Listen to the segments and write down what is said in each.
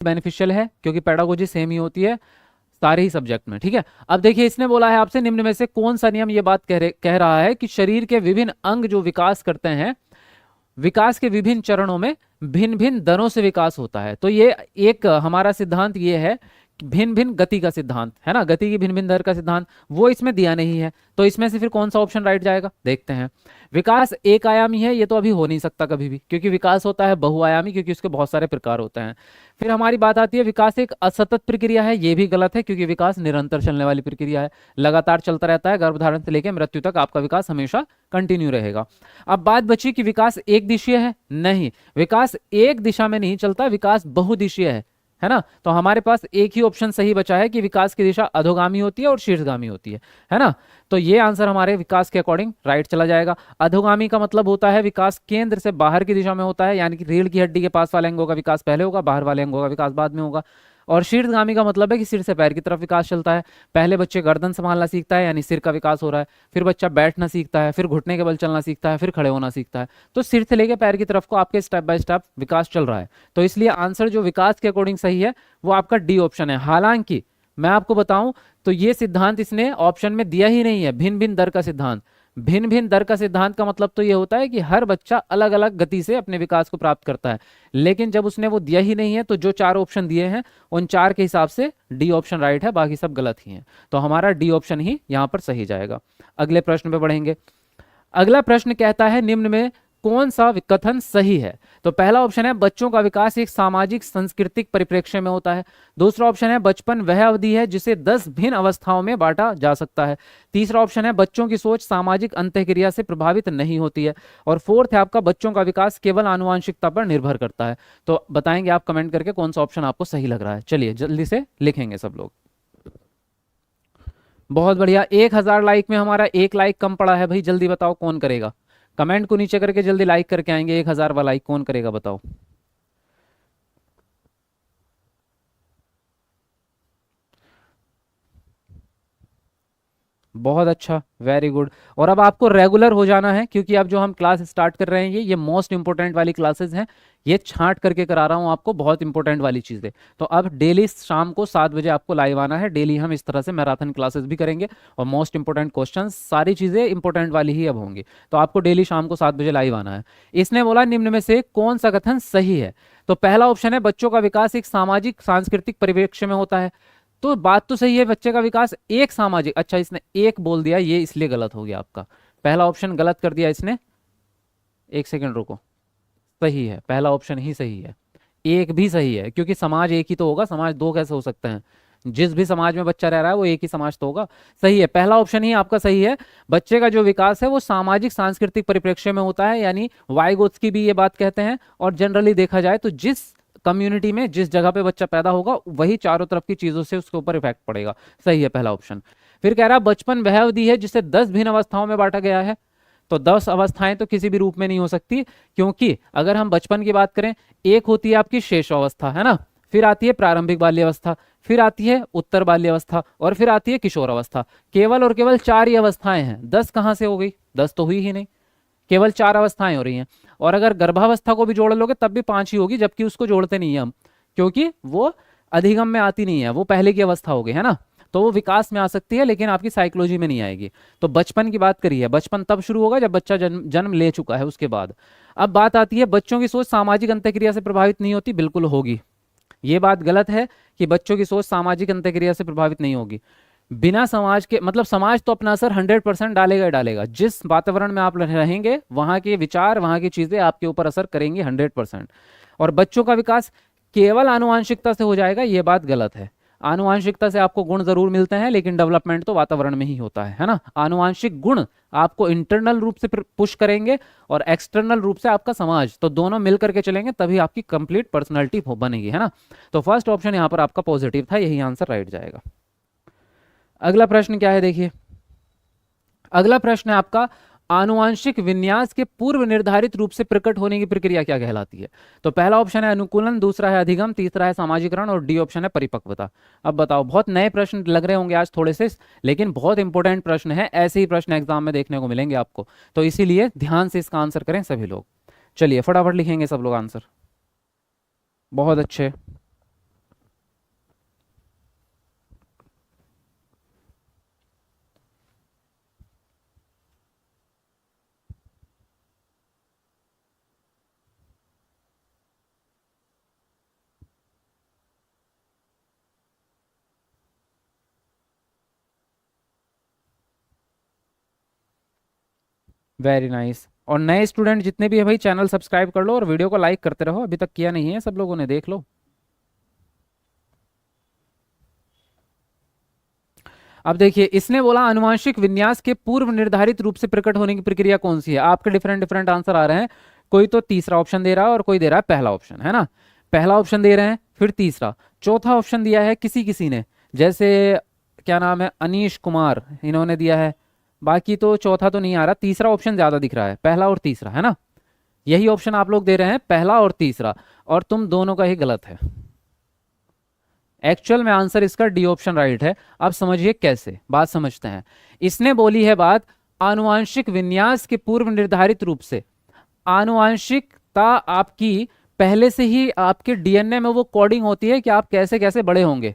Beneficial है क्योंकि pedagogy same ही होती है सारे ही सब्जेक्ट में, ठीक है। अब देखिए इसने बोला है आपसे निम्न में से कौन सा नियम ये बात कह रहा है कि शरीर के विभिन्न अंग जो विकास करते हैं, विकास के विभिन्न चरणों में भिन्न भिन्न दरों से विकास होता है। तो ये एक हमारा सिद्धांत ये है भिन्न भिन्न गति का सिद्धांत है ना, गति की भिन्न भिन्न दर का सिद्धांत, वो इसमें दिया नहीं है। तो इसमें से फिर कौन सा ऑप्शन राइट जाएगा, देखते हैं। विकास एक आयामी है, ये तो अभी हो नहीं सकता कभी भी, क्योंकि विकास होता है बहुआयामी, क्योंकि उसके बहुत सारे प्रकार होते हैं। फिर हमारी बात आती है विकास एक असतत प्रक्रिया है, ये भी गलत है, क्योंकि विकास निरंतर चलने वाली प्रक्रिया है, लगातार चलता रहता है, गर्भधारण से लेकर मृत्यु तक आपका विकास हमेशा कंटिन्यू रहेगा। अब बात बची कि विकास एक दिशीय है, नहीं, विकास एक दिशा में नहीं चलता, विकास बहुदिशीय है ना। तो हमारे पास एक ही ऑप्शन सही बचा है कि विकास की दिशा अधोगामी होती है और शीर्षगामी होती है ना। तो ये आंसर हमारे विकास के अकॉर्डिंग राइट चला जाएगा। अधोगामी का मतलब होता है विकास केंद्र से बाहर की दिशा में होता है, यानी कि रीढ़ की हड्डी के पास वाले अंगों का विकास पहले होगा, बाहर वाले अंगों का विकास बाद में होगा। और शीर्षगामी का मतलब है कि सिर से पैर की तरफ विकास चलता है। पहले बच्चे गर्दन संभालना सीखता है, यानी सिर का विकास हो रहा है, फिर बच्चा बैठना सीखता है, फिर घुटने के बल चलना सीखता है, फिर खड़े होना सीखता है। तो सिर से लेकर पैर की तरफ को आपके स्टेप बाय स्टेप विकास चल रहा है। तो इसलिए आंसर जो विकास के अकॉर्डिंग सही है वो आपका डी ऑप्शन है। हालांकि मैं आपको बताऊं तो ये सिद्धांत इसने ऑप्शन में दिया ही नहीं है, भिन्न भिन्न दर का सिद्धांत। भिन्न भिन्न दर का सिद्धांत का मतलब तो ये होता है कि हर बच्चा अलग अलग गति से अपने विकास को प्राप्त करता है, लेकिन जब उसने वो दिया ही नहीं है तो जो चार ऑप्शन दिए हैं उन चार के हिसाब से डी ऑप्शन राइट है, बाकी सब गलत ही हैं। तो हमारा डी ऑप्शन ही यहां पर सही जाएगा। अगले प्रश्न पे बढ़ेंगे। अगला प्रश्न कहता है निम्न में कौन सा कथन सही है। तो पहला ऑप्शन है बच्चों का विकास एक सामाजिक सांस्कृतिक परिप्रेक्ष्य में होता है। दूसरा ऑप्शन है बचपन वह अवधि है जिसे 10 भिन्न अवस्थाओं में बांटा जा सकता है। तीसरा ऑप्शन है बच्चों की सोच सामाजिक अंतःक्रिया से प्रभावित नहीं होती है। और फोर्थ है आपका बच्चों का विकास केवल आनुवांशिकता पर निर्भर करता है। तो बताएंगे आप कमेंट करके कौन सा ऑप्शन आपको सही लग रहा है। चलिए जल्दी से लिखेंगे सब लोग। बहुत बढ़िया, 1000 लाइक में हमारा एक लाइक कम पड़ा है भाई, जल्दी बताओ कौन करेगा। कमेंट को नीचे करके जल्दी लाइक करके आएंगे। 1000 वाला लाइक कौन करेगा बताओ। बहुत अच्छा, वेरी गुड। और अब आपको रेगुलर हो जाना है, क्योंकि अब जो हम क्लास स्टार्ट कर रहे हैं ये मोस्ट इंपोर्टेंट वाली क्लासेस हैं। ये छांट करके करा रहा हूं आपको, बहुत इंपॉर्टेंट वाली चीज़ें। तो अब डेली शाम को 7 बजे आपको लाइव आना है। डेली हम इस तरह से मैराथन क्लासेस भी करेंगे और मोस्ट इंपोर्टेंट क्वेश्चन सारी चीज़ें इंपॉर्टेंट वाली ही अब होंगी। तो आपको डेली शाम को 7 बजे लाइव आना है। इसने बोला निम्न में से कौन सा कथन सही है। तो पहला ऑप्शन है बच्चों का विकास एक सामाजिक सांस्कृतिक परिप्रेक्ष्य में होता है। तो बात तो सही है, बच्चे का विकास एक सामाजिक, अच्छा इसने एक बोल दिया, ये इसलिए गलत हो गया आपका। पहला ऑप्शन गलत कर दिया इसने, एक सेकंड रुको। सही है, पहला ऑप्शन ही सही है, एक भी सही है, क्योंकि समाज एक ही तो होगा, समाज दो कैसे हो सकते हैं। जिस भी समाज में बच्चा रह रहा है वो एक ही समाज तो होगा। सही है, पहला ऑप्शन ही आपका सही है। बच्चे का जो विकास है वो सामाजिक सांस्कृतिक परिप्रेक्ष्य में होता है, यानी वाइगोत्स्की भी ये बात कहते हैं। और जनरली देखा जाए तो जिस कम्युनिटी में जिस जगह पे बच्चा पैदा होगा वही चारों तरफ की चीजों से उसके ऊपर इफेक्ट पड़ेगा। सही है पहला ऑप्शन। फिर कह रहा बचपन वह अवधि है जिसे 10 भिन्न अवस्थाओं में बांटा गया है। तो 10 अवस्थाएं तो किसी भी रूप में नहीं हो सकती, क्योंकि अगर हम बचपन की बात करें, एक होती है आपकी शेष अवस्था, है ना, फिर आती है प्रारंभिक बाल्यावस्था, फिर आती है उत्तर बाल्यावस्था, और फिर आती है किशोर अवस्था। केवल और केवल 4 ही अवस्थाएं हैं, 10 कहां से हो गई, 10 तो हुई ही नहीं, केवल 4 अवस्थाएं हो रही हैं। और अगर गर्भावस्था को भी जोड़ लोगे तब भी 5 ही होगी, जबकि उसको जोड़ते नहीं है हम, क्योंकि वो अधिगम में आती नहीं है, वो पहले की अवस्था हो गई, है ना। तो वो विकास में आ सकती है लेकिन आपकी साइकोलॉजी में नहीं आएगी। तो बचपन की बात करी है, बचपन तब शुरू होगा जब बच्चा जन्म ले चुका है, उसके बाद। अब बात आती है बच्चों की सोच सामाजिक अंतःक्रिया से प्रभावित नहीं होती, बिल्कुल होगी। ये बात गलत है कि बच्चों की सोच सामाजिक अंतःक्रिया से प्रभावित नहीं होगी। बिना समाज के, मतलब समाज तो अपना असर 100% डालेगा ही डालेगा। जिस वातावरण में आप रहेंगे वहां के विचार, वहां की चीजें आपके ऊपर असर करेंगी 100%। और बच्चों का विकास केवल आनुवांशिकता से हो जाएगा, ये बात गलत है। आनुवांशिकता से आपको गुण जरूर मिलते हैं, लेकिन डेवलपमेंट तो वातावरण में ही होता है ना। आनुवांशिक गुण आपको इंटरनल रूप से पुश करेंगे और एक्सटर्नल रूप से आपका समाज, तो दोनों मिलकर के चलेंगे तभी आपकी कंप्लीट पर्सनैलिटी बनेगी, है ना। तो फर्स्ट ऑप्शन यहाँ पर आपका पॉजिटिव था, यही आंसर राइट जाएगा। अगला प्रश्न क्या है देखिए। अगला प्रश्न है आपका आनुवांशिक विन्यास के पूर्व निर्धारित रूप से प्रकट होने की प्रक्रिया क्या कहलाती है। तो पहला ऑप्शन है अनुकूलन, दूसरा है अधिगम, तीसरा है सामाजिकरण और डी ऑप्शन है परिपक्वता। अब बताओ, बहुत नए प्रश्न लग रहे होंगे आज थोड़े से, लेकिन बहुत इंपॉर्टेंट प्रश्न है, ऐसे ही प्रश्न एग्जाम में देखने को मिलेंगे आपको, तो इसीलिए ध्यान से इसका आंसर करें सभी लोग। चलिए फटाफट लिखेंगे सब लोग आंसर। बहुत अच्छे, वेरी नाइस। और नए स्टूडेंट जितने भी है भाई, चैनल सब्सक्राइब कर लो और वीडियो को लाइक करते रहो, अभी तक किया नहीं है सब लोगों ने, देख लो। अब देखिए, इसने बोला आनुवांशिक विन्यास के पूर्व निर्धारित रूप से प्रकट होने की प्रक्रिया कौन सी है। आपके डिफरेंट डिफरेंट आंसर आ रहे हैं, कोई तो तीसरा ऑप्शन दे रहा है और कोई दे रहा है पहला ऑप्शन, है ना। पहला ऑप्शन दे रहे हैं, फिर तीसरा, चौथा ऑप्शन दिया है किसी किसी ने, जैसे क्या नाम है, अनीश कुमार, इन्होंने दिया है। बाकी तो चौथा तो नहीं आ रहा, तीसरा ऑप्शन ज्यादा दिख रहा है, पहला और तीसरा, है ना। यही ऑप्शन आप लोग दे रहे हैं, पहला और तीसरा, और तुम दोनों का ही गलत है। एक्चुअल में आंसर इसका डी ऑप्शन राइट है। अब समझिए कैसे, बात समझते हैं। इसने बोली है बात आनुवांशिक विन्यास के पूर्व निर्धारित रूप से। आनुवांशिकता आपकी पहले से ही आपके डीएनए में वो कोडिंग होती है कि आप कैसे कैसे बड़े होंगे।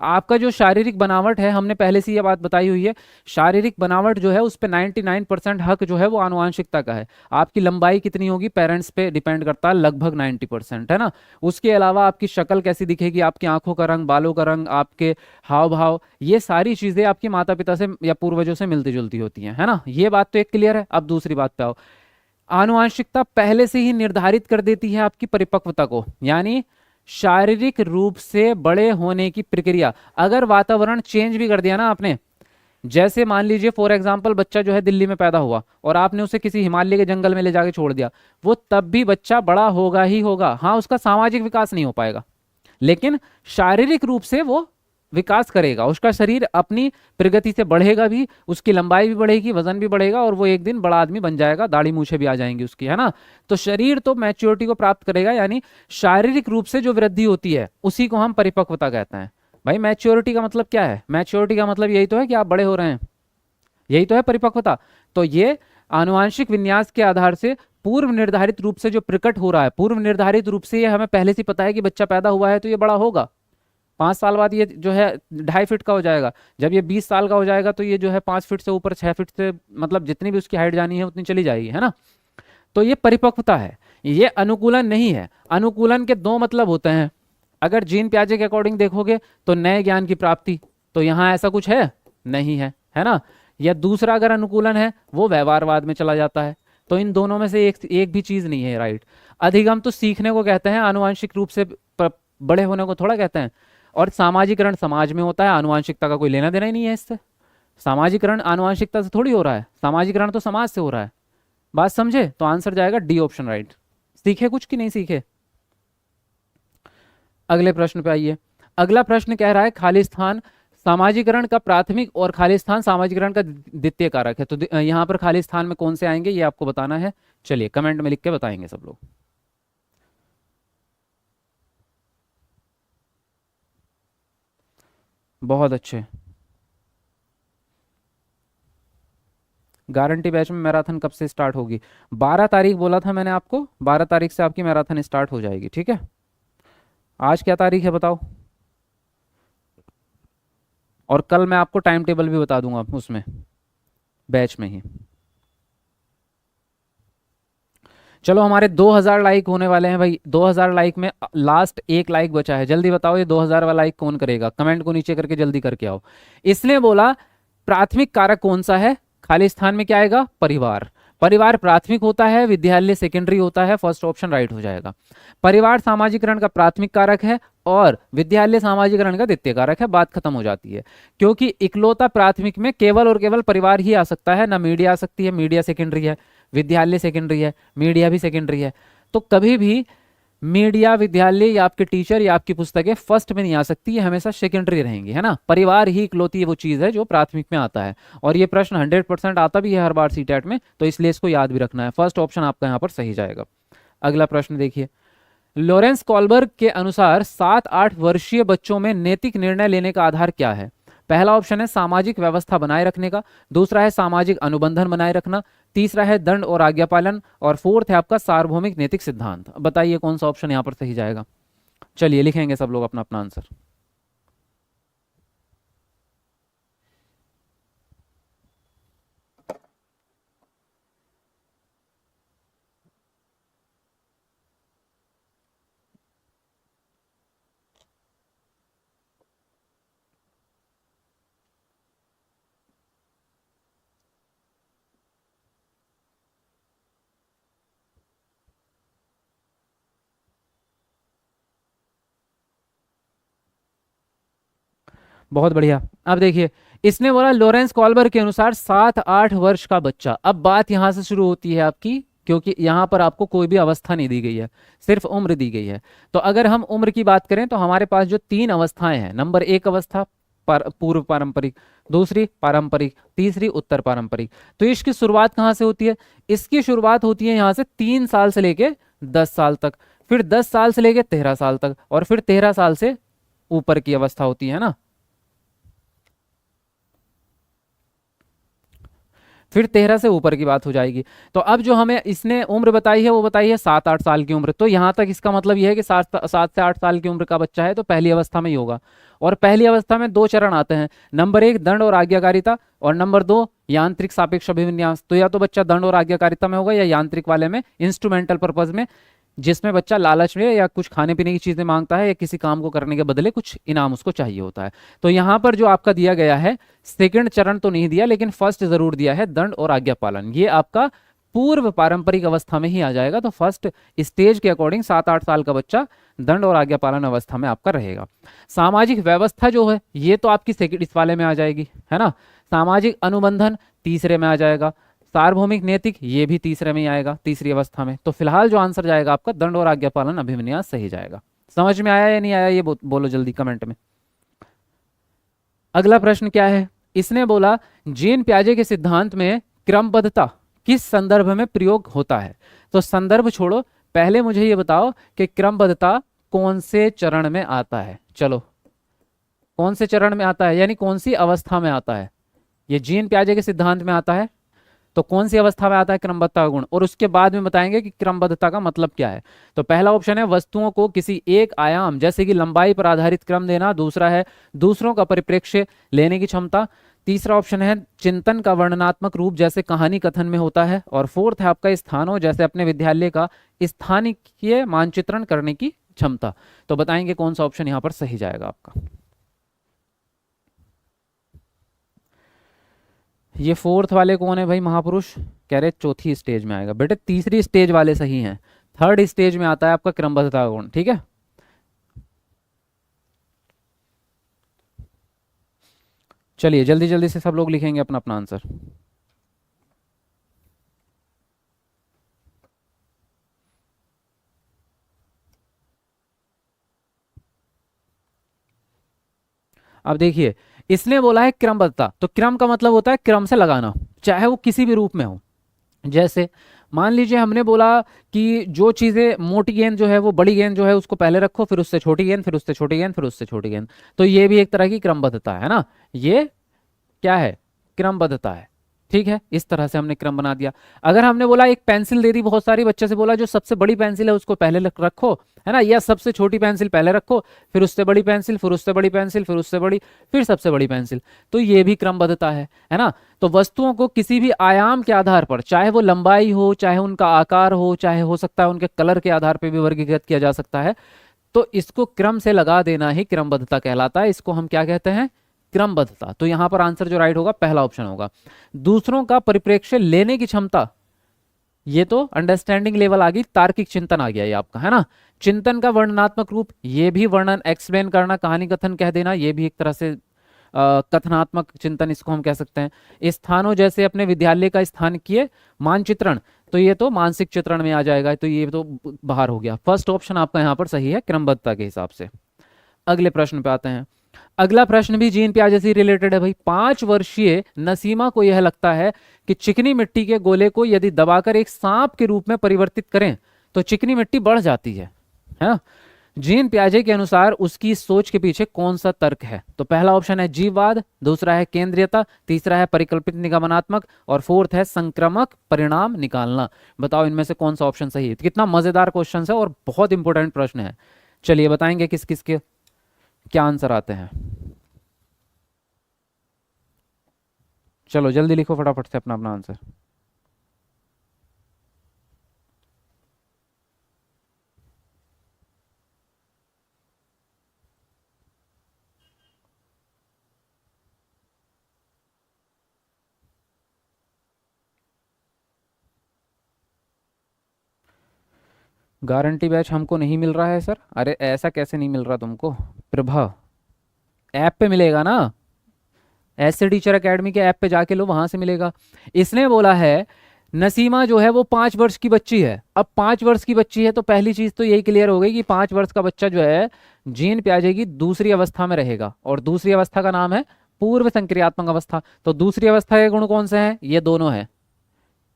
आपका जो शारीरिक बनावट है, हमने पहले से ये बात बताई हुई है, शारीरिक बनावट जो है उस पर 99% हक जो है वो आनुवांशिकता का है। आपकी लंबाई कितनी होगी पेरेंट्स पे डिपेंड करता है, लगभग 90%, है ना। उसके अलावा आपकी शक्ल कैसी दिखेगी, आपकी आंखों का रंग, बालों का रंग, आपके हाव भाव, ये सारी चीजें आपके माता पिता से या पूर्वजों से मिलती जुलती होती हैं, है ना। ये बात तो एक क्लियर है। अब दूसरी बात पे आओ। आनुवांशिकता पहले से ही निर्धारित कर देती है आपकी परिपक्वता को, यानी शारीरिक रूप से बड़े होने की प्रक्रिया। अगर वातावरण चेंज भी कर दिया ना आपने, जैसे मान लीजिए फॉर एग्जाम्पल बच्चा जो है दिल्ली में पैदा हुआ और आपने उसे किसी हिमालय के जंगल में ले जाके छोड़ दिया, वो तब भी बच्चा बड़ा होगा ही होगा। हाँ, उसका सामाजिक विकास नहीं हो पाएगा, लेकिन शारीरिक रूप से वो विकास करेगा, उसका शरीर अपनी प्रगति से बढ़ेगा भी, उसकी लंबाई भी बढ़ेगी, वजन भी बढ़ेगा, और वो एक दिन बड़ा आदमी बन जाएगा, दाढ़ी मूछें भी आ जाएंगी उसकी, है ना। तो शरीर तो मैच्योरिटी को प्राप्त करेगा, यानी शारीरिक रूप से जो वृद्धि होती है उसी को हम परिपक्वता कहते हैं। भाई मैच्योरिटी का मतलब क्या है? मैच्योरिटी का मतलब यही तो है कि आप बड़े हो रहे हैं, यही तो है परिपक्वता। तो ये आनुवांशिक विन्यास के आधार से पूर्व निर्धारित रूप से जो प्रकट हो रहा है, पूर्व निर्धारित रूप से ये हमें पहले से पता है कि बच्चा पैदा हुआ है तो ये बड़ा होगा, 5 साल बाद ये जो है 2.5 फीट का हो जाएगा, जब ये 20 साल का हो जाएगा तो ये जो है 5 फीट से ऊपर, 6 फीट से, मतलब जितनी भी उसकी हाइट जानी है उतनी चली जाएगी, है ना। तो ये परिपक्वता है, ये अनुकूलन नहीं है। अनुकूलन के दो मतलब होते हैं। अगर जीन प्याजे के अकॉर्डिंग देखोगे तो नए ज्ञान की प्राप्ति, तो यहाँ ऐसा कुछ है नहीं है, है ना। या दूसरा अगर अनुकूलन है वो व्यवहारवाद में चला जाता है। तो इन दोनों में से एक भी चीज नहीं है, राइट। अधिगम तो सीखने को कहते हैं, आनुवांशिक रूप से बड़े होने को थोड़ा कहते हैं। और सामाजिकरण समाज में होता है, आनुवांशिकता का कोई लेना देना ही नहीं है इससे। सामाजिकरण आनुवांशिकता से थोड़ी हो रहा है, सामाजिकरण तो समाज से हो रहा है। बात समझे? तो आंसर जाएगा डी ऑप्शन राइट। सीखे कुछ कि नहीं सीखे? अगले प्रश्न पे आइए। अगला प्रश्न कह रहा है खाली स्थान सामाजिकरण का प्राथमिक और खाली स्थान सामाजिकरण का द्वितीय कारक है। तो यहाँ पर खाली स्थान में कौन से आएंगे ये आपको बताना है। चलिए कमेंट में लिख के बताएंगे सब लोग। बहुत अच्छे। गारंटी बैच में मैराथन कब से स्टार्ट होगी? 12 तारीख बोला था मैंने आपको, 12 तारीख से आपकी मैराथन स्टार्ट हो जाएगी, ठीक है। आज क्या तारीख है बताओ? और कल मैं आपको टाइम टेबल भी बता दूंगा उसमें, बैच में ही। चलो हमारे 2000 लाइक होने वाले हैं भाई, 2000 लाइक में लास्ट एक लाइक बचा है, जल्दी बताओ ये 2000 वाला लाइक कौन करेगा? कमेंट को नीचे करके जल्दी करके आओ। इसने बोला प्राथमिक कारक कौन सा है, खाली स्थान में क्या आएगा? परिवार। परिवार प्राथमिक होता है, विद्यालय सेकेंडरी होता है, फर्स्ट ऑप्शन राइट हो जाएगा। परिवार सामाजिकरण का प्राथमिक कारक है और विद्यालय सामाजिकरण का द्वितीय कारक है, बात खत्म हो जाती है। क्योंकि इकलौता प्राथमिक में केवल और केवल परिवार ही आ सकता है, ना मीडिया आ सकती है, मीडिया सेकेंडरी है, विद्यालय सेकेंडरी है, मीडिया भी सेकेंडरी है। तो कभी भी मीडिया, विद्यालय या आपके टीचर या आपकी पुस्तकें फर्स्ट में नहीं आ सकती, ये हमेशा सेकेंडरी रहेंगी, है ना। परिवार ही इकलौती वो चीज़ है जो प्राथमिक में आता है। और ये प्रश्न 100% आता भी है हर बार सीटेट में, तो इसलिए इसको याद भी रखना है। फर्स्ट ऑप्शन आपका यहाँ पर सही जाएगा। अगला प्रश्न देखिए। लॉरेंस कॉलबर्ग के अनुसार 7-8 वर्षीय बच्चों में नैतिक निर्णय लेने का आधार क्या है? पहला ऑप्शन है सामाजिक व्यवस्था बनाए रखने का, दूसरा है सामाजिक अनुबंधन बनाए रखना, तीसरा है दंड और आज्ञा पालन, और फोर्थ है आपका सार्वभौमिक नैतिक सिद्धांत। बताइए कौन सा ऑप्शन यहाँ पर सही जाएगा। चलिए लिखेंगे सब लोग अपना अपना आंसर। बहुत बढ़िया। अब देखिए, इसने बोला लॉरेंस कॉल्बर के अनुसार 7-8 वर्ष का बच्चा। अब बात यहां से शुरू होती है आपकी, क्योंकि यहां पर आपको कोई भी अवस्था नहीं दी गई है, सिर्फ उम्र दी गई है। तो अगर हम उम्र की बात करें तो हमारे पास जो 3 अवस्थाएं हैं, नंबर 1 अवस्था पूर्व पारंपरिक, दूसरी पारंपरिक, तीसरी उत्तर पारंपरिक। तो इसकी शुरुआत कहाँ से होती है? इसकी शुरुआत होती है यहाँ से 3 साल से लेके 10 साल तक, फिर 10 साल से लेके 13 साल तक, और फिर 13 साल से ऊपर की अवस्था होती है ना। फिर 13 से ऊपर की बात हो जाएगी। तो अब जो हमें इसने उम्र बताई है वो बताई है 7-8 साल की उम्र। तो यहाँ तक इसका मतलब यह है कि 7 से 8 साल की उम्र का बच्चा है तो पहली अवस्था में ही होगा। और पहली अवस्था में 2 चरण आते हैं, नंबर 1 दंड और आज्ञाकारिता, और नंबर 2 यांत्रिक सापेक्ष अभिविन्यास। तो या तो बच्चा दंड और आज्ञाकारिता में होगा या यांत्रिक वाले में, इंस्ट्रूमेंटल पर्पज में, जिसमें बच्चा लालच में या कुछ खाने पीने की चीजें मांगता है या किसी काम को करने के बदले कुछ इनाम उसको चाहिए होता है। तो यहाँ पर जो आपका दिया गया है, सेकंड चरण तो नहीं दिया लेकिन फर्स्ट जरूर दिया है, दंड और आज्ञा पालन। ये आपका पूर्व पारंपरिक अवस्था में ही आ जाएगा। तो फर्स्ट स्टेज के अकॉर्डिंग 7-8 साल का बच्चा दंड और आज्ञा पालन अवस्था में आपका रहेगा। सामाजिक व्यवस्था जो है ये तो आपकी सेकंड इस वाले में आ जाएगी, है ना। सामाजिक अनुबंधन तीसरे में आ जाएगा। सार्वभौमिक नैतिक ये भी तीसरे में ही आएगा, तीसरी अवस्था में। तो फिलहाल जो आंसर जाएगा आपका दंड और आज्ञा पालन अभिविन्यास सही जाएगा। समझ में आया या नहीं आया ये बोलो जल्दी कमेंट में। अगला प्रश्न क्या है? इसने बोला जीन प्याजे के सिद्धांत में क्रमबद्धता किस संदर्भ में प्रयोग होता है? तो संदर्भ छोड़ो, पहले मुझे ये बताओ कि क्रमबद्धता कौन से चरण में आता है। चलो, कौन से चरण में आता है, यानी कौन सी अवस्था में आता है? ये जीन प्याजे के सिद्धांत में आता है, तो कौन सी अवस्था में आता है क्रमबद्धता का गुण, और उसके बाद में बताएंगे कि क्रमबद्धता का मतलब क्या है। तो पहला ऑप्शन है वस्तुओं को किसी एक आयाम जैसे कि लंबाई पर आधारित क्रम देना। दूसरा है दूसरों का परिप्रेक्ष्य लेने की क्षमता। तीसरा ऑप्शन है चिंतन का वर्णनात्मक रूप जैसे कहानी कथन में होता है। और फोर्थ है आपका स्थानों जैसे अपने विद्यालय का स्थानिकीय मानचित्रण करने की क्षमता। तो बताएंगे कौन सा ऑप्शन यहाँ पर सही जाएगा आपका। ये फोर्थ वाले कौन है भाई? महापुरुष कह रहे चौथी स्टेज में आएगा। बेटे तीसरी स्टेज वाले सही हैं, थर्ड स्टेज में आता है आपका क्रमबद्धता का गुण, ठीक है। चलिए जल्दी जल्दी से सब लोग लिखेंगे अपना अपना आंसर। अब देखिए, इसने बोला है क्रमबद्धता, तो क्रम का मतलब होता है क्रम से लगाना, चाहे वो किसी भी रूप में हो। जैसे मान लीजिए हमने बोला कि जो चीजें, मोटी गेंद जो है वो बड़ी गेंद जो है उसको पहले रखो, फिर उससे छोटी गेंद, फिर उससे छोटी गेंद, फिर उससे छोटी गेंद। तो ये भी एक तरह की क्रमबद्धता है ना। ये क्या है? क्रमबद्धता है। ठीक है, इस तरह से हमने क्रम बना दिया। अगर हमने बोला एक पेंसिल दे दी बहुत सारी, बच्चे से बोला जो सबसे बड़ी पेंसिल है उसको पहले रखो, है ना, या सबसे छोटी पेंसिल पहले रखो, फिर उससे बड़ी पेंसिल, फिर उससे बड़ी पेंसिल, फिर उससे बड़ी, फिर सबसे बड़ी पेंसिल। तो ये भी क्रमबद्धता है ना। तो वस्तुओं को किसी भी आयाम के आधार पर, चाहे वो लंबाई हो, चाहे उनका आकार हो, चाहे हो सकता है उनके कलर के आधार पर भी वर्गीकृत किया जा सकता है। तो इसको क्रम से लगा देना ही क्रमबद्धता कहलाता है। इसको हम क्या कहते हैं? क्रमबद्धता। तो यहां पर आंसर जो राइट होगा पहला ऑप्शन होगा। दूसरों का परिप्रेक्ष्य लेने की क्षमता, ये तो अंडरस्टैंडिंग लेवल आ गई, तार्किक चिंतन आ गया ये आपका, है ना। चिंतन का वर्णनात्मक रूप, ये भी वर्णन, एक्सप्लेन करना, कहानी कथन कह देना, ये भी एक तरह से कथनात्मक चिंतन इसको हम कह सकते हैं। स्थानों जैसे अपने विद्यालय का स्थानिकीय मानचित्रण, तो ये तो मानसिक चित्रण में आ जाएगा। तो ये तो बाहर हो गया। फर्स्ट ऑप्शन आपका यहाँ पर सही है क्रमबद्धता के हिसाब से। अगले प्रश्न पे आते हैं। अगला प्रश्न भी जीन प्याजे से रिलेटेड है भाई। 5 वर्षीय नसीमा को यह लगता है कि चिकनी मिट्टी के गोले को यदि दबाकर एक सांप के रूप में परिवर्तित करें तो चिकनी मिट्टी बढ़ जाती है ना। जीन प्याजे के अनुसार उसकी सोच के पीछे कौन सा तर्क है? तो पहला ऑप्शन है जीववाद, दूसरा है केंद्रीयता, तीसरा है परिकल्पित निगमनात्मक, और फोर्थ है संक्रामक परिणाम निकालना। बताओ इनमें से कौन सा ऑप्शन सही है? कितना मजेदार क्वेश्चन है और बहुत इंपॉर्टेंट प्रश्न है। चलिए बताएंगे किस किस के क्या आंसर आते हैं। चलो जल्दी लिखो फटाफट से अपना अपना आंसर। गारंटी बैच हमको नहीं मिल रहा है सर। अरे ऐसा कैसे नहीं मिल रहा तुमको? प्रभा, ऐप पे मिलेगा ना, ऐसे टीचर एकेडमी के ऐप पे जाके लो, वहां से मिलेगा। इसने बोला है नसीमा जो है वो 5 वर्ष की बच्ची है। अब 5 वर्ष की बच्ची है तो पहली चीज तो यही क्लियर हो गई कि 5 वर्ष का बच्चा जो है जीन प्याजे की दूसरी अवस्था में रहेगा, और दूसरी अवस्था का नाम है पूर्व संक्रियात्मक अवस्था। तो दूसरी अवस्था के गुण कौन से हैं? ये दोनों हैं।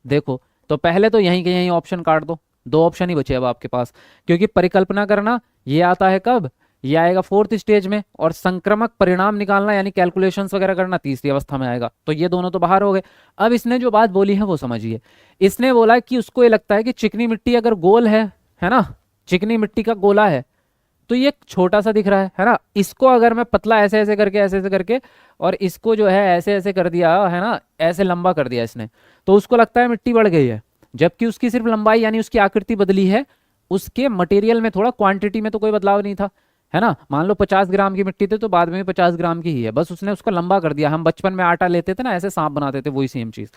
देखो, तो पहले तो यहीं के यहीं ऑप्शन काट दो, 2 ऑप्शन ही बचे अब आपके पास, क्योंकि परिकल्पना करना ये आता है कब? ये आएगा 4th स्टेज में, और संक्रमक परिणाम निकालना यानी कैलकुलेशंस वगैरह करना तीसरी अवस्था में आएगा। तो ये दोनों तो बाहर हो गए। अब इसने जो बात बोली है वो समझिए। इसने बोला कि उसको ये लगता है कि चिकनी मिट्टी अगर गोल है ना, चिकनी मिट्टी का गोला है तो ये छोटा सा दिख रहा है ना। इसको अगर मैं पतला ऐसे ऐसे करके ऐसे ऐसे करके, और इसको जो है ऐसे ऐसे कर दिया है ना, ऐसे लंबा कर दिया इसने, तो उसको लगता है मिट्टी बढ़ गई है, जबकि उसकी सिर्फ लंबाई यानी उसकी आकृति बदली है, उसके मटेरियल में थोड़ा, क्वांटिटी में तो कोई बदलाव नहीं था, है ना। मान लो 50 ग्राम की मिट्टी थी तो बाद में भी 50 ग्राम की ही है, बस उसने उसको लंबा कर दिया। हम बचपन में आटा लेते थे ना, ऐसे सांप बनाते थे, वही सेम चीज।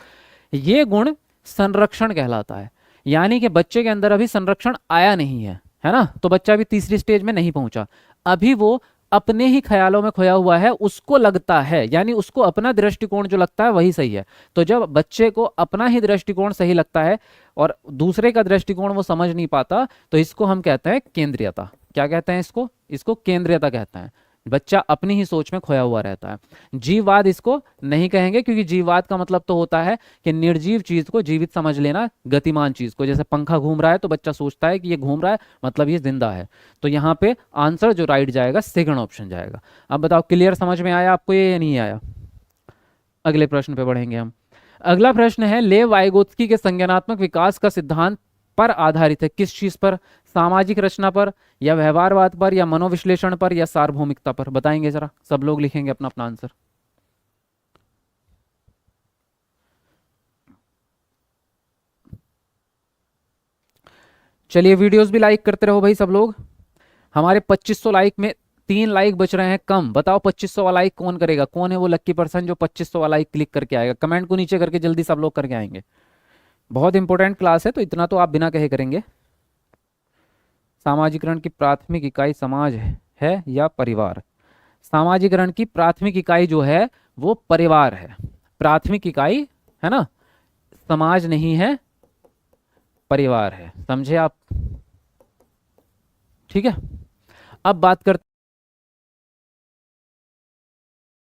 ये गुण संरक्षण कहलाता है, यानी कि बच्चे के अंदर अभी संरक्षण आया नहीं है ना, तो बच्चा अभी तीसरी स्टेज में नहीं पहुंचा, अभी वो अपने ही ख्यालों में खोया हुआ है, उसको लगता है, यानी उसको अपना दृष्टिकोण जो लगता है वही सही है। तो जब बच्चे को अपना ही दृष्टिकोण सही लगता है और दूसरे का दृष्टिकोण वो समझ नहीं पाता, तो इसको हम कहते हैं केंद्रीयता। क्या कहते हैं इसको? इसको केंद्रीयता कहते हैं। बच्चा अपनी ही सोच में खोया हुआ रहता है। जीववाद इसको नहीं कहेंगे, क्योंकि जीववाद का मतलब तो होता है कि निर्जीव चीज को जीवित समझ लेना, गतिमान चीज को। जैसे पंखा घूम रहा है तो बच्चा सोचता है कि ये घूम रहा है, मतलब ये जिंदा है। तो यहाँ पे आंसर जो राइट जाएगा सेकंड ऑप्शन जाएगा। अब बताओ, क्लियर समझ में आया आपको ये या नहीं आया? अगले प्रश्न पे बढ़ेंगे हम। अगला प्रश्न है, लेव वाइगोत्स्की के संज्ञानात्मक विकास का सिद्धांत पर आधारित है। किस चीज पर? सामाजिक रचना पर, या व्यवहारवाद पर, या मनोविश्लेषण पर, या सार्वभौमिकता पर? बताएंगे जरा, सब लोग लिखेंगे अपना अपना आंसर। चलिए, वीडियोस भी लाइक करते रहो भाई सब लोग। हमारे 2500 लाइक में 3 लाइक बच रहे हैं कम। बताओ 2500 वाला लाइक कौन करेगा? कौन है वो लक्की पर्सन जो 2500 वाला लाइक क्लिक करके आएगा? कमेंट को नीचे करके जल्दी सब लोग करके आएंगे। बहुत इंपॉर्टेंट क्लास है, तो इतना तो आप बिना कहे करेंगे। सामाजिकरण की प्राथमिक इकाई समाज है या परिवार? सामाजिकरण की प्राथमिक इकाई जो है वो परिवार है। प्राथमिक इकाई, है ना, समाज नहीं है, परिवार है। समझे आप? ठीक है। अब बात करते